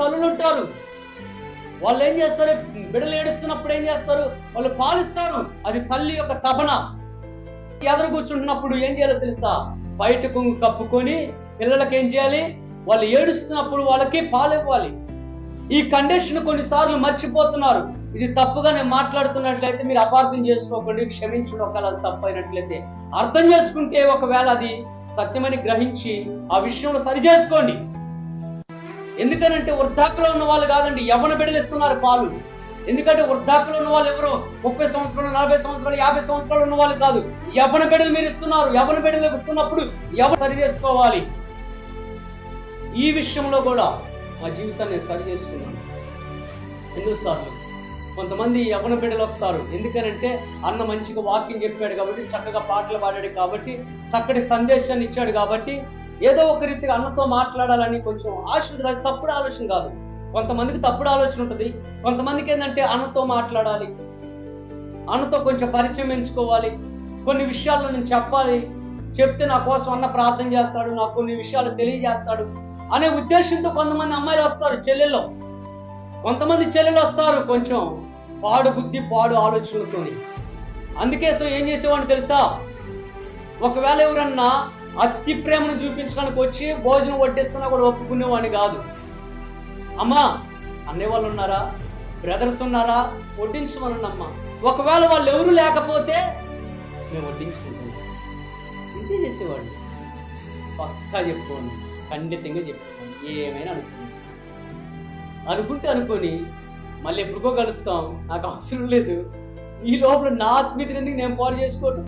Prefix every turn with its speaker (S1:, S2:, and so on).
S1: తల్లులు ఉంటారు. వాళ్ళు ఏం చేస్తారు? బిడ్డలు ఏడుస్తున్నప్పుడు ఏం చేస్తారు? వాళ్ళు పాలిస్తారు. అది తల్లి యొక్క తపన. ఎదురు కూర్చుంటున్నప్పుడు ఏం చేయాలో తెలుసా? బయట కొంగు కప్పుకొని పిల్లలకి ఏం చేయాలి? వాళ్ళు ఏడుస్తున్నప్పుడు వాళ్ళకి పాలు ఇవ్వాలి. ఈ కండిషన్ కొన్నిసార్లు మర్చిపోతున్నారు. ఇది తప్పుగా నేను మాట్లాడుతున్నట్లయితే మీరు అపార్థం చేసుకోకండి, క్షమించడం. ఒకవేళ అది తప్పు అయినట్లయితే అర్థం చేసుకుంటే ఒకవేళ అది సత్యమని గ్రహించి ఆ విషయంలో సరి చేసుకోండి. ఎందుకనంటే వృద్ధాప్యలో ఉన్న వాళ్ళు కాదండి, యవ్వన బిడ్డలు ఇస్తున్నారు పాలు. ఎందుకంటే వృద్ధాప్యలో ఉన్న వాళ్ళు ఎవరు 30 సంవత్సరాలు, 40 సంవత్సరాలు, 50 సంవత్సరాలు ఉన్న వాళ్ళు కాదు. యవ్వన బిడ్డలు మీరు ఇస్తున్నారు. యవ్వన బిడ్డలు ఇస్తున్నప్పుడు ఎవరు సరి చేసుకోవాలి. ఈ విషయంలో కూడా మా జీవితాన్ని సరి చేసుకున్నాను. ఎన్నోసార్లు కొంతమంది యవ్వన బిడ్డలు వస్తారు. ఎందుకనంటే అన్న మంచిగా వాక్యం చెప్పాడు కాబట్టి, చక్కగా పాటలు పాడాడు కాబట్టి, చక్కటి సందేశాన్ని ఇచ్చాడు కాబట్టి, ఏదో ఒక రీతిగా అన్నతో మాట్లాడాలని కొంచెం ఆశ ఉంటుంది. అది తప్పుడు ఆలోచన కాదు. కొంతమందికి తప్పుడు ఆలోచన ఉంటుంది. కొంతమందికి ఏంటంటే అన్నతో మాట్లాడాలి, అన్నతో కొంచెం పరిచయం ఎంచుకోవాలి, కొన్ని విషయాల్లో నేను చెప్పాలి, చెప్తే నా కోసం అన్న ప్రార్థన చేస్తాడు, నాకు కొన్ని విషయాలు తెలియజేస్తాడు అనే ఉద్దేశంతో కొంతమంది అమ్మాయిలు వస్తారు. చెల్లెల్లో కొంతమంది చెల్లెలు వస్తారు కొంచెం పాడు బుద్ధి, పాడు ఆలోచనలతోని. అందుకే సో ఏం చేసేవాడిని తెలుసా? ఒకవేళ ఎవరన్నా అతి ప్రేమను చూపించడానికి వచ్చి భోజనం వడ్డిస్తున్నా కూడా ఒప్పుకునేవాడిని కాదు. అమ్మా అన్నయ్య వాళ్ళు ఉన్నారా, బ్రదర్స్ ఉన్నారా, వడ్డించమనమ్మా. ఒకవేళ వాళ్ళు ఎవరు లేకపోతే మేము వడ్డించుకుంటాం. ఇంతే చేసేవాడిని. పక్కా చెప్పుకోండి, ఖండితంగా చెప్పుకోండి. ఏమైనా అనుకొని మళ్ళీ ఎప్పుడుకో కలుపుతాం, నాకు అవసరం లేదు. ఈ లోపల నా ఆత్మీయతను ఎందుకు నేను పాడు చేసుకోవడం?